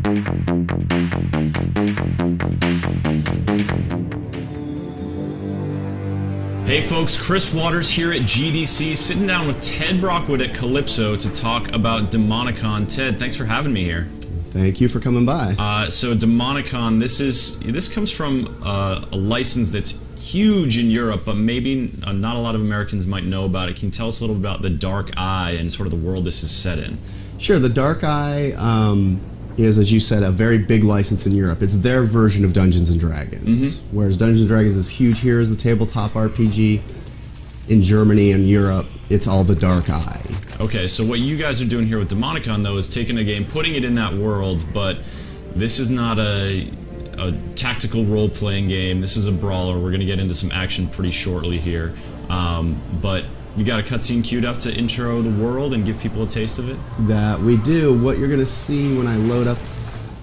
Hey folks, Chris Waters here at GDC, sitting down with Ted Brockwood at Calypso to talk about Demonicon. Ted, thanks for having me here. Thank you for coming by. So Demonicon, this comes from a license that's huge in Europe, but maybe not a lot of Americans might know about it. Can you tell us a little about the Dark Eye and sort of the world this is set in? Sure. The Dark Eye is, as you said, a very big license in Europe. It's their version of Dungeons & Dragons. Whereas Dungeons & Dragons is huge here as a tabletop RPG. In Germany and Europe, it's all the Dark Eye. Okay, so what you guys are doing here with Demonicon, though, is taking a game, putting it in that world, but this is not a tactical role-playing game. This is a brawler. We're going to get into some action pretty shortly here. But you got a cutscene queued up to intro the world and give people a taste of it? That we do. What you're going to see when I load up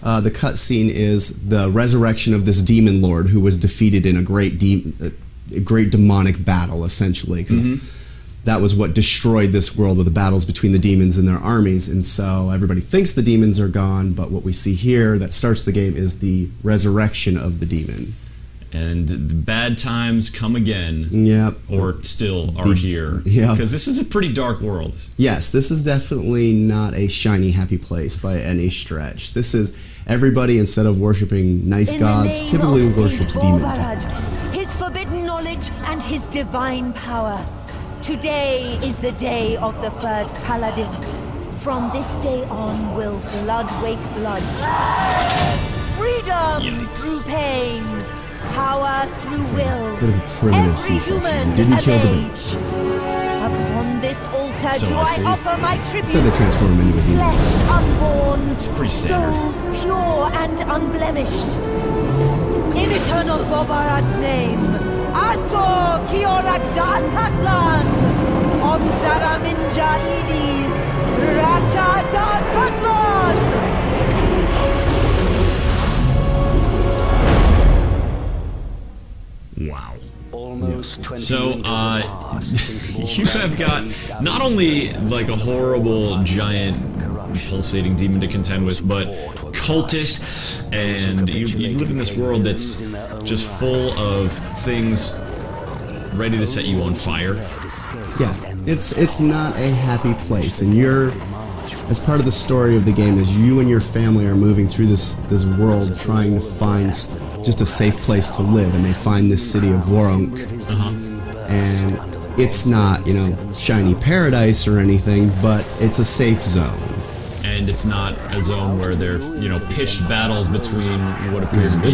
the cutscene is the resurrection of this demon lord who was defeated in a great demonic battle, essentially, because that was what destroyed this world, with the battles between the demons and their armies. And so everybody thinks the demons are gone, but what we see here that starts the game is the resurrection of the demon. And the bad times come again. Yep. Or still are here. Yeah. Because this is a pretty dark world. Yes, this is definitely not a shiny, happy place by any stretch. This is everybody, instead of worshipping nice gods, typically worships demon gods. His forbidden knowledge and his divine power. Today is the day of the first paladin. From this day on will blood wake blood. Freedom through pain. Power through will. Bit of a primitive C-section. Didn't kill the bitch. Upon this altar do I offer my tribute. So they transform him into a demon. Flesh unborn. It's pretty standard. Souls pure and unblemished. In eternal Bobarad's name. Ato Kioragdan Hatlan. Om Zaraminja Idis. Rakadan Hatlan. Wow. So, you have got not only like a horrible, giant, pulsating demon to contend with, but cultists, and you live in this world that's just full of things ready to set you on fire. Yeah, it's not a happy place, and you're, as part of the story of the game, is you and your family are moving through this world trying to find just a safe place to live, and they find this city of Vorunk, and it's not, you know, shiny paradise or anything, but it's a safe zone. And it's not a zone where there are, you know, pitched battles between what appear to be...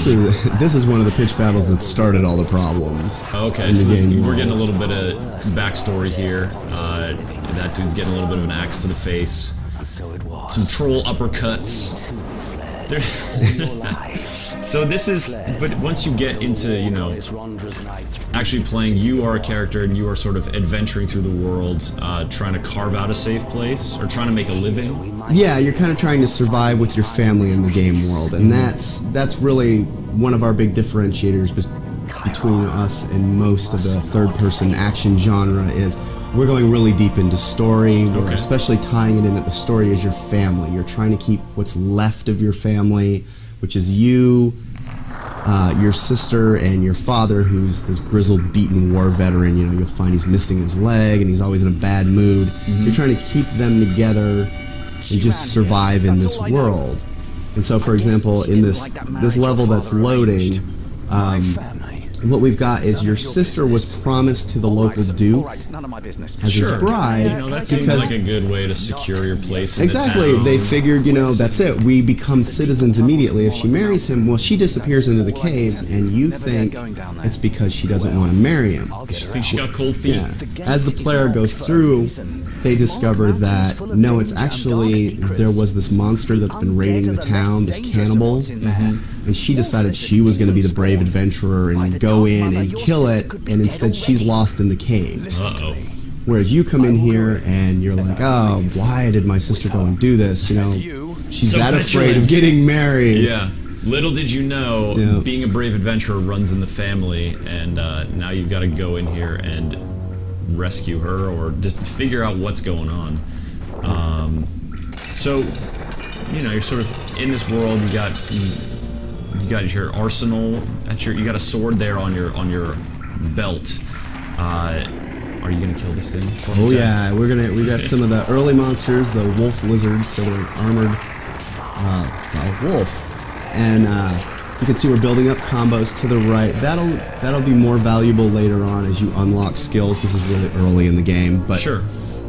This is one of the pitched battles that started all the problems. Okay, so we're getting a little bit of backstory here. That dude's getting a little bit of an axe to the face. Some troll uppercuts. So this is, but once you get into, you know, actually playing, you are a character and you are sort of adventuring through the world, trying to carve out a safe place, or trying to make a living. Yeah, you're kind of trying to survive with your family in the game world, and that's really one of our big differentiators between us and most of the third-person action genre is we're going really deep into story. We're especially tying it in that the story is your family. You're trying to keep what's left of your family, which is you, your sister, and your father, who's this grizzled, beaten war veteran. You know, you'll find he's missing his leg, and he's always in a bad mood. You're trying to keep them together and just survive in this world. And so, for example, in this level that's loading, what we've got is your sister was promised to the local duke as his bride. You know, that seems like a good way to secure your place in exactly. the town. They figured, you know, that's it. We become citizens immediately. If she marries him, well, she disappears into the caves, and you think it's because she doesn't want to marry him. She got cold feet. Yeah. As the player goes through, they discover that, no, it's actually, there was this monster that's been raiding the town, this cannibal, and she decided she was going to be the brave adventurer and go in and kill it, and instead she's lost in the caves. Whereas you come in here and you're like, oh, why did my sister go and do this? You know, she's that afraid of getting married. Yeah. Little did you know, being a brave adventurer runs in the family, and now you've got to go in here and rescue her, or just figure out what's going on. So, you know, you're sort of in this world. You got your arsenal. You got a sword there on your belt. Are you gonna kill this thing? Oh yeah, we got some of the early monsters, the wolf lizards, so they're armored wolf, and you can see we're building up combos to the right. That'll be more valuable later on as you unlock skills. This is really early in the game, but sure.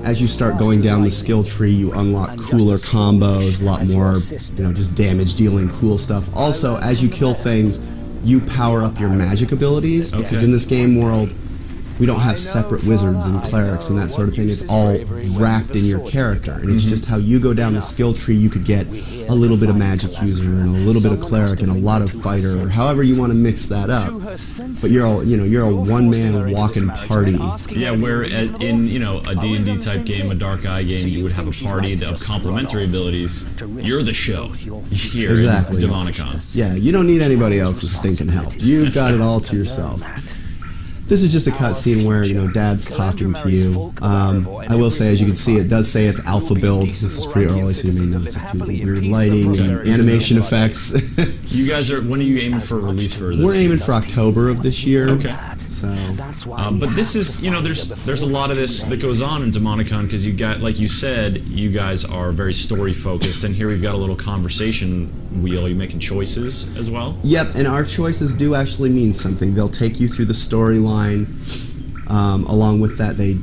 As you start going down the skill tree, you unlock cooler combos, a lot more, you know, just damage dealing cool stuff. Also, as you kill things, you power up your magic abilities, because in this game world, we don't have separate wizards and clerics and that sort of thing. It's all wrapped in your character, and it's just how you go down the skill tree. You could get a little bit of magic user and a little bit of cleric and a lot of fighter, or however you want to mix that up. But you're a one-man walking party. Yeah, where in, you know, a D&D type game, a Dark Eye game, you would have a party of complementary abilities. You're the show here in Demonicon. Yeah, you don't need anybody else's stinking help. You've got it all to yourself. This is just a cutscene where, you know, Dad's talking to you. I will say, as you can see, it does say it's alpha build. This is pretty early, so you may notice a few weird lighting and animation effects. You guys when are you aiming for release for this? We're aiming for October of this year. Okay. So, but this is, you know, there's a lot of this that goes on in Demonicon, because you got, like you said, you guys are very story focused, and here we've got a little conversation wheel. Are you making choices as well? Yep, and our choices do actually mean something. They'll take you through the storyline. Along with that, they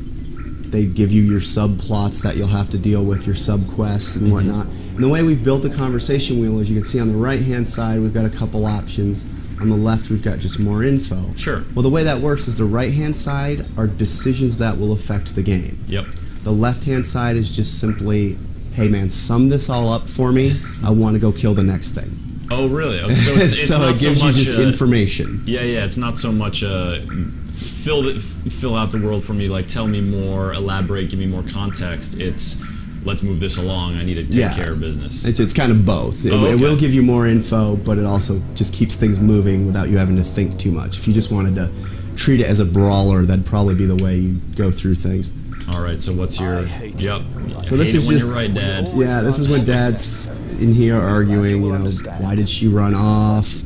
give you your subplots that you'll have to deal with, your subquests and whatnot. And the way we've built the conversation wheel, as you can see on the right-hand side, we've got a couple options. On the left, we've got just more info. Sure. Well, the way that works is the right-hand side are decisions that will affect the game. Yep. The left-hand side is just simply, hey man, sum this all up for me. I want to go kill the next thing. Oh, really? Okay, so it's so not it gives so much, you just information. Yeah, it's not so much fill out the world for me, like tell me more, elaborate, give me more context. It's let's move this along. I need to take care of business. It's kind of both. It will give you more info, but it also just keeps things moving without you having to think too much. If you just wanted to treat it as a brawler, that'd probably be the way you go through things. All right. So what's your? Yep. So this is just when you're right, Dad. Yeah, this is when Dad's in here arguing. You know, why did she run off?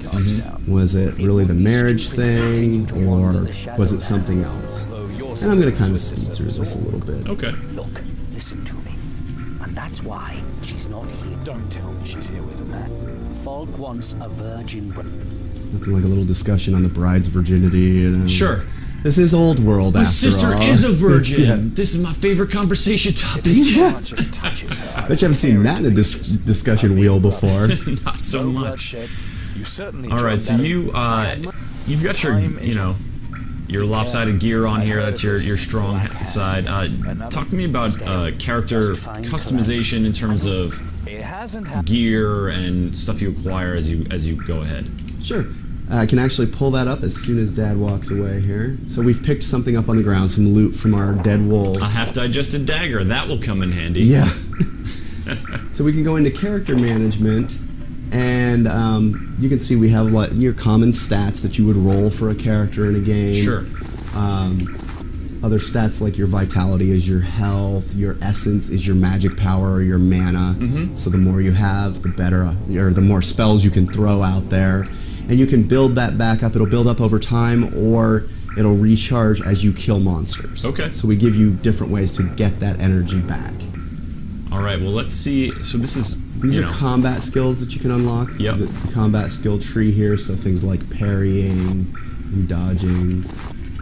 Was it really the marriage thing, or was it something else? And I'm going to kind of speed through this a little bit. Okay. Look, listen to me. And that's why she's not here. Don't tell me she's here with a man. Falk wants a virgin. Nothing like a little discussion on the bride's virginity. You know, sure. This is old world My after sister all. is a virgin. Yeah. This is my favorite conversation topic. Bet you haven't seen that in a discussion wheel before. Not so much. All right, so you've got your, you know, your lopsided gear on here. That's your strong side. Talk to me about character customization in terms of gear and stuff you acquire as you go ahead. Sure. I can actually pull that up as soon as Dad walks away here. So we've picked something up on the ground, some loot from our dead wolves. A half-digested dagger. That will come in handy. Yeah. So we can go into character management, and you can see we have your common stats that you would roll for a character in a game. Sure. Other stats like your vitality is your health, your essence is your magic power or your mana. So the more you have, the better, or the more spells you can throw out there. And you can build that back up. It'll build up over time, or it'll recharge as you kill monsters. Okay. So we give you different ways to get that energy back. All right, well, let's see. So these are combat skills that you can unlock. Yep. The combat skill tree here, so things like parrying and dodging.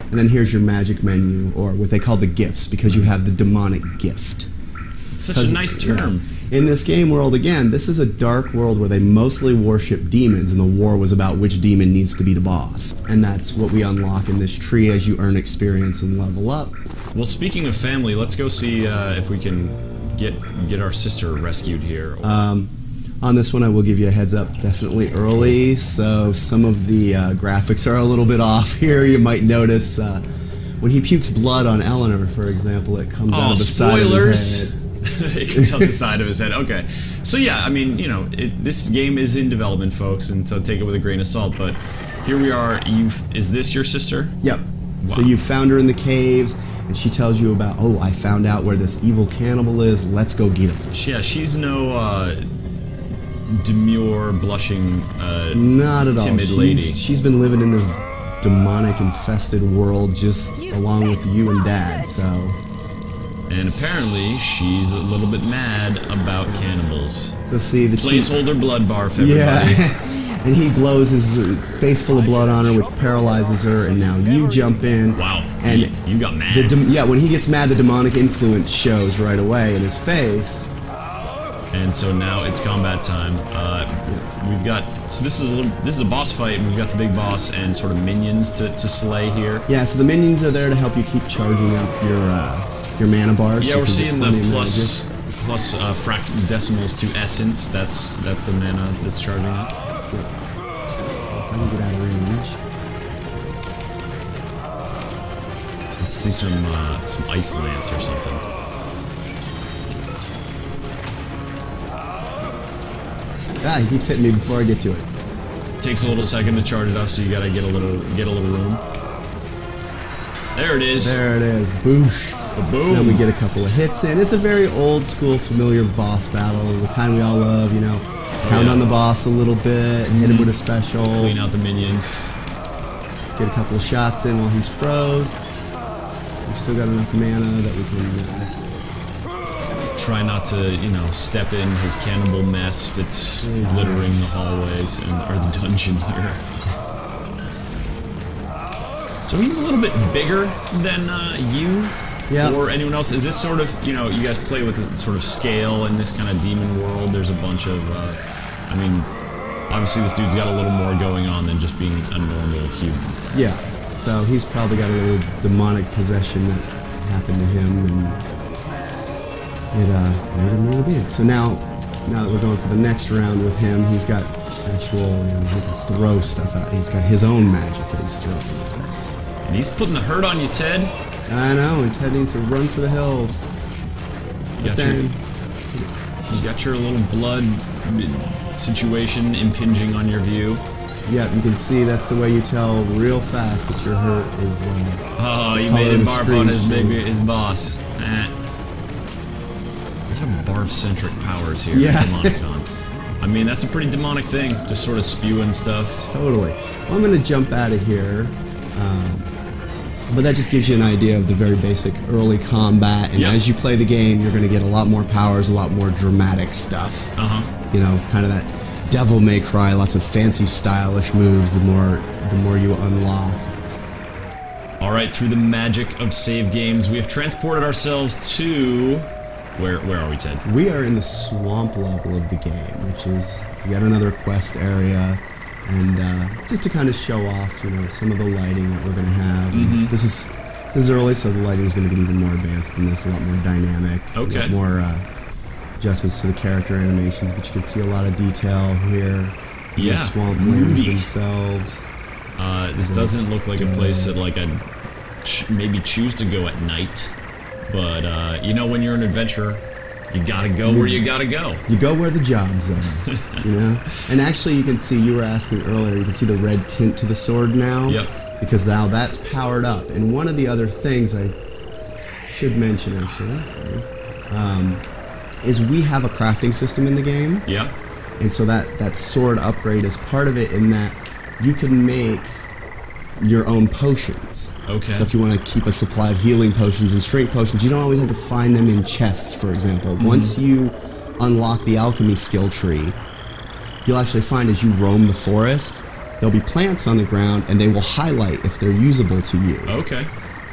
And then here's your magic menu, or what they call the gifts, because you have the demonic gift. It's such a nice term. In this game world, again, this is a dark world where they mostly worship demons, and the war was about which demon needs to be the boss. And that's what we unlock in this tree as you earn experience and level up. Well, speaking of family, let's go see if we can get our sister rescued here. On this one, I will give you a heads up, definitely early, so some of the graphics are a little bit off here. You might notice when he pukes blood on Eleanor, for example, it comes out of the side of his head. It comes out the side of his head. Okay. So yeah, I mean, you know, this game is in development, folks, and so take it with a grain of salt, but here we are. Is this your sister? Yep. Wow. So you found her in the caves, and she tells you about, oh, I found out where this evil cannibal is, let's go get him. Yeah, she's no demure, blushing, not at all. timid lady. She's been living in this demonic infested world just along with you and Dad, so. And apparently she's a little bit mad about cannibals. So see the placeholder blood barf, everybody. Yeah. And he blows his face full of blood on her, which paralyzes her, and now you jump in. Wow, and you got mad. Yeah, when he gets mad, the demonic influence shows right away in his face. And so now it's combat time. We've got, so this is a boss fight, and we've got the big boss and sort of minions to slay here. Yeah, so the minions are there to help you keep charging up your mana bars. Yeah, so we're seeing the plus decimals to essence. That's the mana that's charging up. Yep. If I can get out of range. Let's see some ice lance or something. Ah, he keeps hitting me before I get to it. Takes a little second to charge it up, so you gotta get a little room. There it is. There it is. Boosh. Boom. Then we get a couple of hits in. It's a very old school, familiar boss battle, the kind we all love, you know. Pound on the boss a little bit, hit him with a special. Clean out the minions. Get a couple of shots in while he's froze. We've still got enough mana that we can try not to, you know, step in his cannibal mess that's littering the hallways or the dungeon here. So he's a little bit bigger than you or anyone else. Is this sort of, you know, you guys play with a sort of scale in this kind of demon world? There's a bunch of, I mean, obviously this dude's got a little more going on than just being a normal human. Yeah, so he's probably got a little demonic possession that happened to him, and it made him really big. So now that we're going for the next round with him, he's got actual, you know, he can throw stuff out. He's got his own magic that he's throwing at us. And he's putting the hurt on you, Ted. I know, and Ted needs to run for the hills. You got your little blood situation impinging on your view. Yeah, you can see that's the way you tell real fast that your hurt is. Oh, you made him barf on his boss. Barf-centric powers here. Yeah. Demonicon. I mean, that's a pretty demonic thing, just sort of spewing stuff. Totally. Well, I'm going to jump out of here, but that just gives you an idea of the very basic early combat, and as you play the game, you're going to get a lot more powers, a lot more dramatic stuff. You know, kind of that Devil May Cry, lots of fancy, stylish moves, the more you unlock. Alright, through the magic of save games, we have transported ourselves to... Where are we, Ted? We are in the swamp level of the game, which is yet another quest area, and just to kind of show off, you know, some of the lighting that we're going to have. This is early, so the lighting is going to get even more advanced than this, a lot more dynamic, a lot more adjustments to the character animations, but you can see a lot of detail here. The swamplands themselves. This doesn't look like a place that like I'd maybe choose to go at night. But, you know, when you're an adventurer, you gotta go where you gotta go. You go where the jobs are, you know? And actually, you can see, you were asking earlier, you can see the red tint to the sword now. Yep. Because now that's powered up. And one of the other things I should mention, actually, is we have a crafting system in the game. Yeah. And so that sword upgrade is part of it, in that you can make your own potions. Okay. So if you want to keep a supply of healing potions and strength potions, you don't always have to find them in chests, for example. Once you unlock the alchemy skill tree, you'll actually find as you roam the forest, there'll be plants on the ground, and they will highlight if they're usable to you. Okay.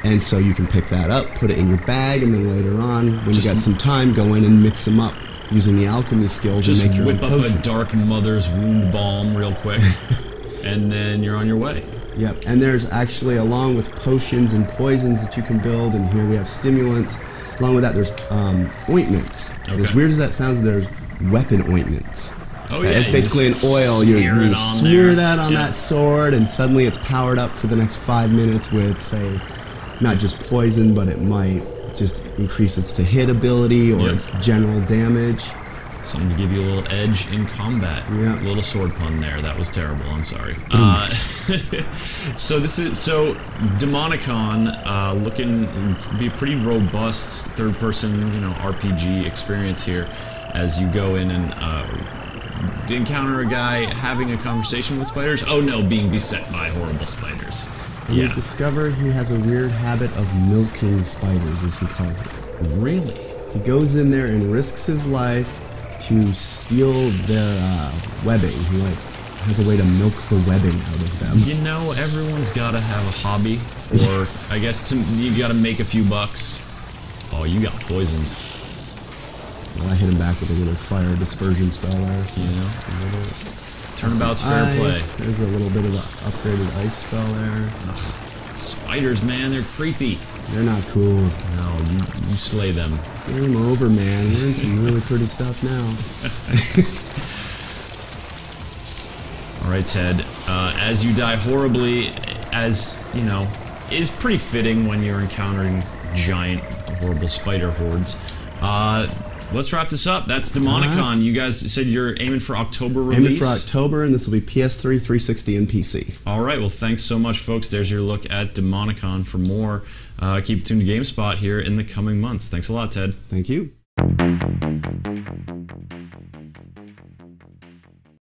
And so you can pick that up, put it in your bag, and then later on, when you got some time, go in and mix them up using the alchemy skills and make your own potions. Whip up a Dark Mother's Wound Balm real quick, and then you're on your way. Yep, and there's actually, along with potions and poisons that you can build, and here we have stimulants. Along with that, there's ointments. Okay. As weird as that sounds, there's weapon ointments. Oh yeah, it's basically an oil. You smear that on that sword, and suddenly it's powered up for the next 5 minutes with, say, not just poison, but it might just increase its to-hit ability or its general damage. Something to give you a little edge in combat. Yeah. A little sword pun there. That was terrible. I'm sorry. So Demonicon, looking to be a pretty robust third-person, RPG experience here, as you go in and encounter a guy having a conversation with spiders? Oh no, being beset by horrible spiders. And you discover he has a weird habit of milking spiders, as he calls it. Really? He goes in there and risks his life to steal their webbing. He like has a way to milk the webbing out of them. You know, everyone's gotta have a hobby, or I guess you gotta make a few bucks. Oh, you got poisoned. Well, I hit him back with a little fire dispersion spell there. So Turnabout's fair play. There's a little bit of the upgraded ice spell there. Spiders, man, they're creepy. They're not cool. No, you slay them. Game over, man. We're in some really pretty stuff now. Alright, Ted. As you die horribly, as, you know, is pretty fitting when you're encountering giant, horrible spider hordes. Let's wrap this up. That's Demonicon. You guys said you're aiming for October release? Aiming for October, and this will be PS3, 360, and PC. Alright, well thanks so much, folks. There's your look at Demonicon. For more, keep tuned to GameSpot here in the coming months. Thanks a lot, Ted. Thank you.